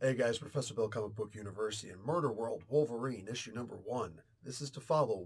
Hey guys, Professor Bill, Comic Book University, and Murderworld Wolverine, issue number 1. This is to follow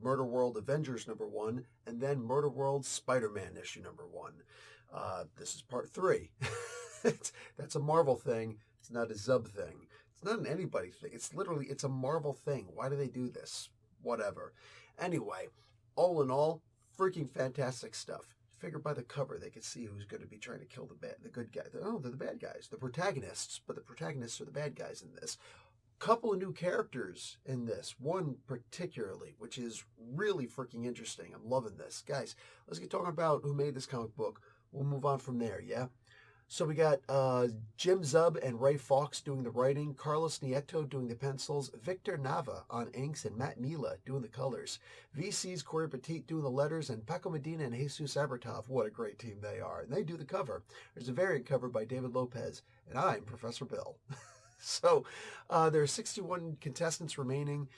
Murderworld Avengers number 1, and then Murderworld Spider-Man issue number 1. This is part 3. That's a Marvel thing. It's not a Zub thing. It's not an anybody thing. It's a Marvel thing. Why do they do this? Whatever. Anyway, all in all, freaking fantastic stuff. Figure by the cover they could see who's going to be trying to kill the good guy. Oh, they're the bad guys, the protagonists, but the protagonists are the bad guys in this. Couple of new characters in this, one particularly, which is really freaking interesting. I'm loving this. Guys, let's get talking about who made this comic book. We'll move on from there, yeah? So we got Jim Zub and Ray Fawkes doing the writing, Carlos Nieto doing the pencils, Victor Nava on inks, and Matt Mila doing the colors. VC's Corey Petit doing the letters, and Paco Medina and Jesus Abertov. What a great team they are. And they do the cover. There's a variant cover by David Lopez, and I'm Professor Bill. So there are 61 contestants remaining.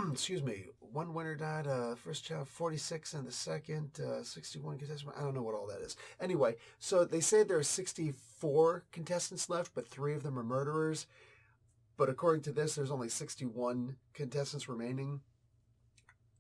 Excuse me, one winner died, first child, 46 in the second, 61 contestants. I don't know what all that is. Anyway, so they say there are 64 contestants left, but 3 of them are murderers. But according to this, there's only 61 contestants remaining.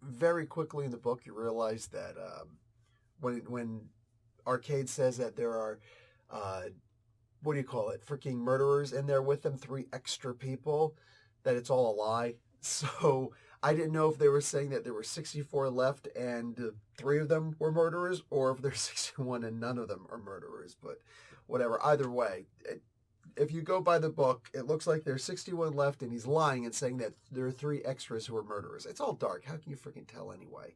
Very quickly in the book, you realize that when Arcade says that there are, what do you call it, freaking murderers in there with them, 3 extra people, that it's all a lie. So I didn't know if they were saying that there were 64 left and 3 of them were murderers, or if there's 61 and none of them are murderers. But whatever. Either way, if you go by the book, it looks like there's 61 left, and he's lying and saying that there are 3 extras who are murderers. It's all dark. How can you freaking tell anyway?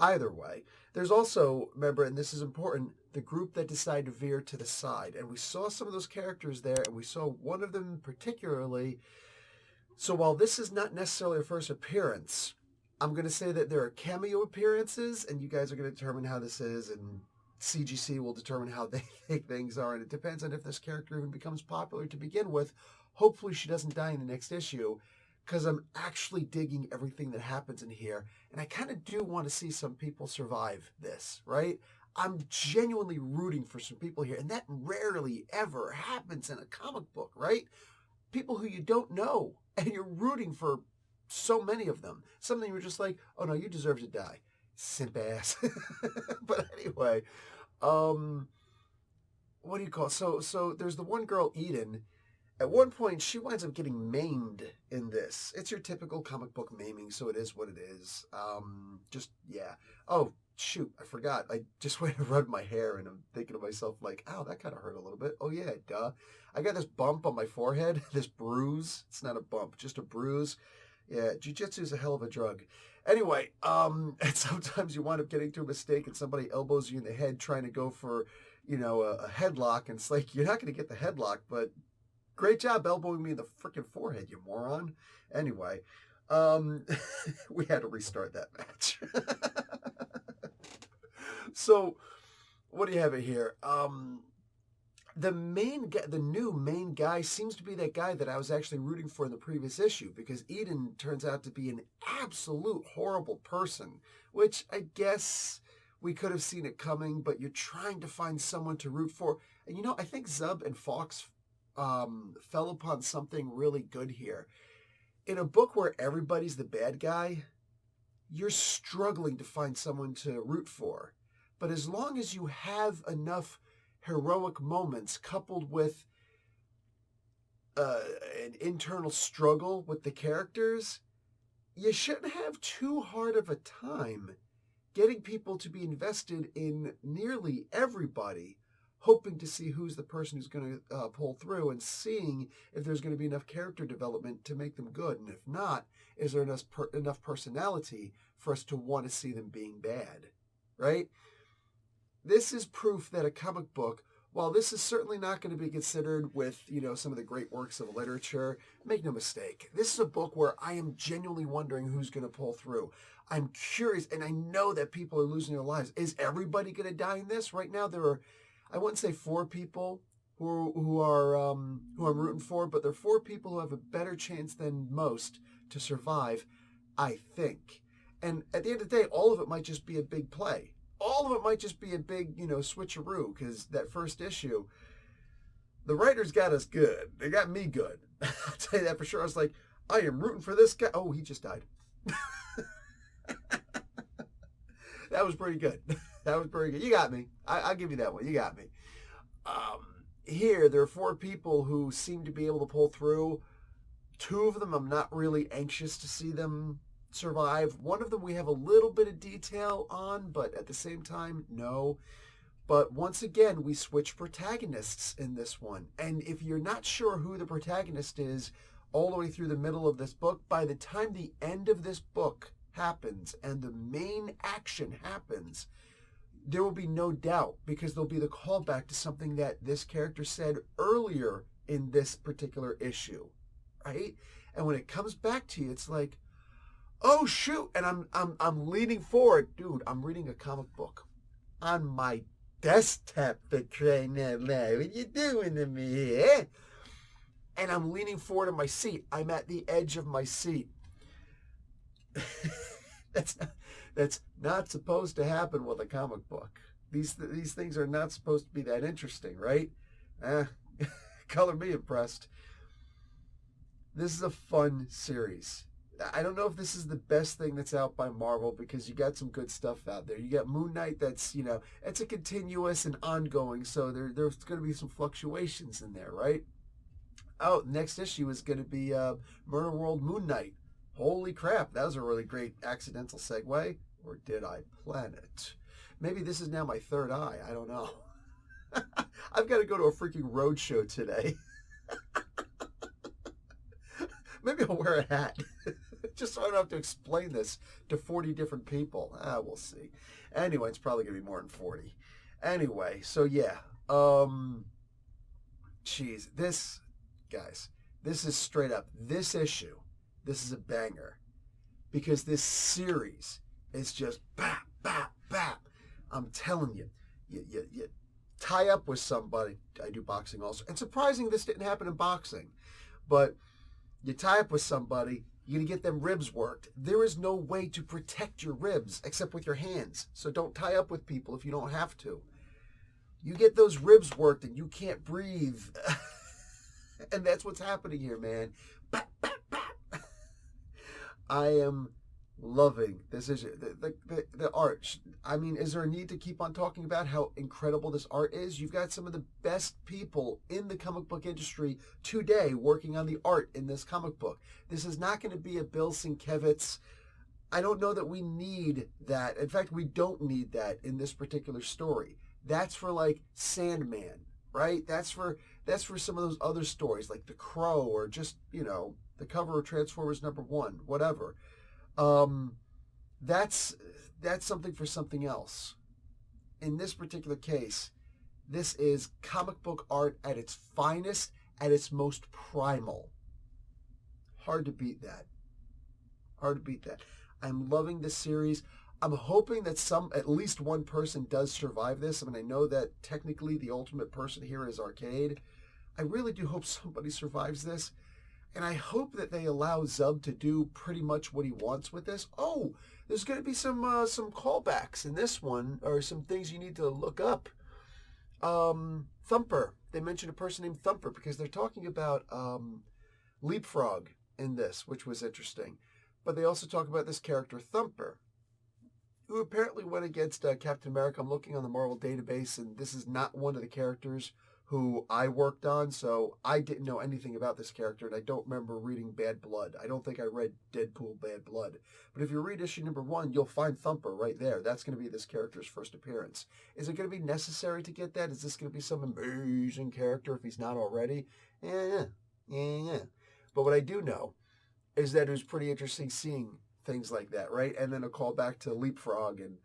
Either way, there's also, remember, and this is important, the group that decided to veer to the side. And we saw some of those characters there, and we saw one of them particularly. So while this is not necessarily a first appearance, I'm going to say that there are cameo appearances, and you guys are going to determine how this is, and CGC will determine how they think things are, and it depends on if this character even becomes popular to begin with. Hopefully she doesn't die in the next issue, because I'm actually digging everything that happens in here, and I kind of do want to see some people survive this, right? I'm genuinely rooting for some people here, and that rarely ever happens in a comic book, right? People who you don't know, and you're rooting for so many of them. Something you're just like, oh no, you deserve to die. Simp ass. But anyway, what do you call it? So there's the one girl, Eden. At one point, she winds up getting maimed in this. It's your typical comic book maiming, so it is what it is. Yeah. Oh, shoot, I forgot. I just went and rubbed my hair, and I'm thinking to myself, like, ow, that kind of hurt a little bit. Oh, yeah, duh. I got this bump on my forehead, this bruise. It's not a bump, just a bruise. Yeah, jiu-jitsu is a hell of a drug. Anyway, and sometimes you wind up getting to a mistake, and somebody elbows you in the head trying to go for, a headlock, and it's like, you're not going to get the headlock, but great job elbowing me in the freaking forehead, you moron. Anyway, we had to restart that match. So, what do you have it here? The new main guy seems to be that guy that I was actually rooting for in the previous issue, because Eden turns out to be an absolute horrible person, which I guess we could have seen it coming, but you're trying to find someone to root for. And I think Zub and Fawkes fell upon something really good here. In a book where everybody's the bad guy, you're struggling to find someone to root for. But as long as you have enough heroic moments coupled with an internal struggle with the characters, you shouldn't have too hard of a time getting people to be invested in nearly everybody, hoping to see who's the person who's going to pull through, and seeing if there's going to be enough character development to make them good. And if not, is there enough personality for us to want to see them being bad, right? This is proof that a comic book, while this is certainly not going to be considered with, some of the great works of literature, make no mistake, this is a book where I am genuinely wondering who's going to pull through. I'm curious, and I know that people are losing their lives. Is everybody going to die in this? Right now, there are, I wouldn't say 4 people who I'm rooting for, but there are 4 people who have a better chance than most to survive, I think. And at the end of the day, all of it might just be a big play. All of it might just be a big, switcheroo, because that first issue, The writers got us good. They got me good. I'll tell you that for sure. I was like, I am rooting for this guy. Oh, he just died. That was pretty good. That was pretty good. You got me. I'll give you that one. You got me. Here, there are 4 people who seem to be able to pull through. 2 of them, I'm not really anxious to see them survive. One of them we have a little bit of detail on, but at the same time, no. But once again, we switch protagonists in this one. And if you're not sure who the protagonist is all the way through the middle of this book, by the time the end of this book happens and the main action happens, there will be no doubt, because there'll be the callback to something that this character said earlier in this particular issue, right? And when it comes back to you, it's like, oh shoot! And I'm leaning forward, dude. I'm reading a comic book on my desktop right now. What you doing to me here? And I'm leaning forward in my seat. I'm at the edge of my seat. That's not supposed to happen with a comic book. These things are not supposed to be that interesting, right? Color me impressed. This is a fun series. I don't know if this is the best thing that's out by Marvel, because you got some good stuff out there. You got Moon Knight that's, it's a continuous and ongoing, so there's going to be some fluctuations in there, right? Oh, next issue is going to be Murderworld Moon Knight. Holy crap, that was a really great accidental segue. Or did I plan it? Maybe this is now my third eye. I don't know. I've got to go to a freaking road show today. Maybe I'll wear a hat. Just so I don't have to explain this to 40 different people. We'll see. Anyway, it's probably going to be more than 40. Anyway, so yeah. Jeez, guys, this is straight up. This issue, this is a banger. Because this series is just bap, bap, bap. I'm telling you, you tie up with somebody. I do boxing also. And surprising this didn't happen in boxing. But you tie up with somebody, you're going to get them ribs worked. There is no way to protect your ribs except with your hands. So don't tie up with people if you don't have to. You get those ribs worked and you can't breathe. And that's what's happening here, man. Bap, bap, bap. I am loving this issue. The art. I mean, is there a need to keep on talking about how incredible this art is? You've got some of the best people in the comic book industry today working on the art in this comic book. This is not going to be a Bill Sienkiewicz. I don't know that we need that. In fact, we don't need that in this particular story. That's for like Sandman, right? That's for some of those other stories like The Crow, or just, the cover of Transformers #1, whatever. That's something for something else. In this particular case, this is comic book art at its finest, at its most primal. Hard to beat that. Hard to beat that. I'm loving this series. I'm hoping that at least one person does survive this. I mean, I know that technically the ultimate person here is Arcade. I really do hope somebody survives this. And I hope that they allow Zub to do pretty much what he wants with this. Oh, there's going to be some callbacks in this one, or some things you need to look up. Thumper. They mentioned a person named Thumper because they're talking about Leapfrog in this, which was interesting. But they also talk about this character, Thumper, who apparently went against Captain America. I'm looking on the Marvel database, and this is not one of the characters who I worked on, so I didn't know anything about this character, and I don't remember reading Bad Blood. I don't think I read Deadpool Bad Blood. But if you read issue #1, you'll find Thumper right there. That's going to be this character's first appearance. Is it going to be necessary to get that? Is this going to be some amazing character if he's not already? Yeah. But what I do know is that it was pretty interesting seeing things like that, right? And then a call back to Leapfrog, and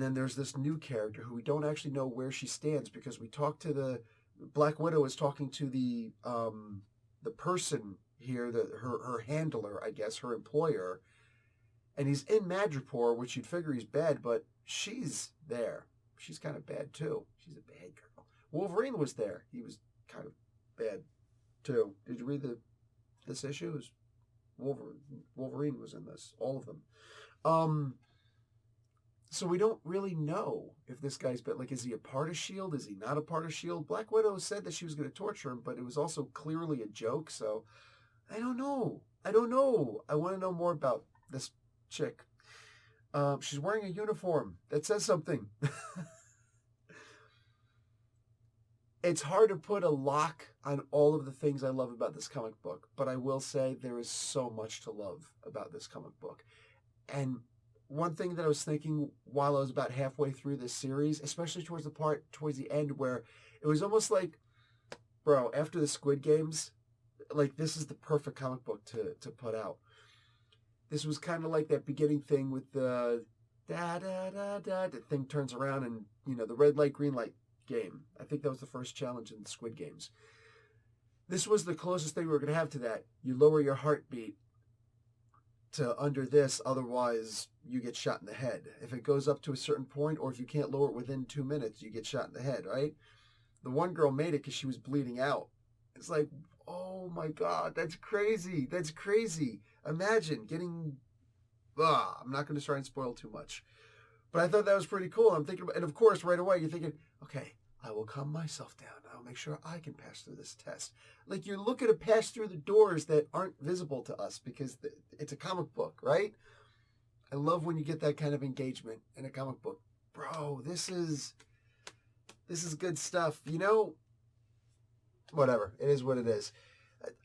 then there's this new character who we don't actually know where she stands, because we talked to the Black Widow is talking to the person here, her handler, I guess, her employer, and he's in Madripoor, which you'd figure he's bad, but she's there. She's kind of bad too. She's a bad girl. Wolverine was there. He was kind of bad too. Did you read this issue? Wolverine was in this, all of them. So we don't really know if this guy's been, like, is he a part of S.H.I.E.L.D.? Is he not a part of S.H.I.E.L.D.? Black Widow said that she was going to torture him, but it was also clearly a joke, so I don't know. I don't know. I want to know more about this chick. She's wearing a uniform that says something. It's hard to put a lock on all of the things I love about this comic book, but I will say there is so much to love about this comic book. And one thing that I was thinking while I was about halfway through this series, especially towards the end, where it was almost like, bro, after the Squid Games, like, this is the perfect comic book to put out. This was kind of like that beginning thing with the da da da da. The thing turns around and, the red light, green light game. I think that was the first challenge in the Squid Games. This was the closest thing we were going to have to that. You lower your heartbeat to under this, otherwise you get shot in the head. If it goes up to a certain point, or if you can't lower it within 2 minutes, you get shot in the head, right? The one girl made it because she was bleeding out. It's like, oh my God, that's crazy. That's crazy. Imagine getting... I'm not going to try and spoil too much. But I thought that was pretty cool. I'm thinking, and of course, right away, you're thinking, okay, I will calm myself down. I'll make sure I can pass through this test. Like, you're looking to pass through the doors that aren't visible to us because it's a comic book, right? I love when you get that kind of engagement in a comic book. Bro, this is good stuff. Whatever. It is what it is.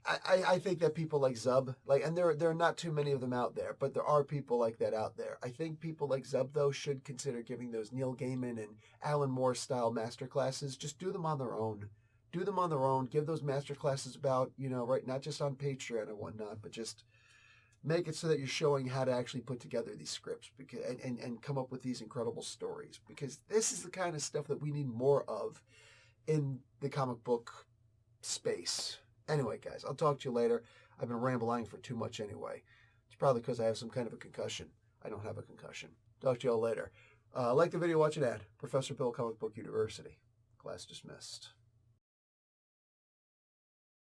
I think that people like Zub, and there are not too many of them out there, but there are people like that out there. I think people like Zub, though, should consider giving those Neil Gaiman and Alan Moore style masterclasses. Just do them on their own. Do them on their own. Give those masterclasses about, right, not just on Patreon and whatnot, but just make it so that you're showing how to actually put together these scripts and come up with these incredible stories. Because this is the kind of stuff that we need more of in the comic book space. Anyway, guys, I'll talk to you later. I've been rambling for too much anyway. It's probably because I have some kind of a concussion. I don't have a concussion. Talk to y'all later. Like the video, watch an ad. Professor Bill, Comic Book University. Class dismissed.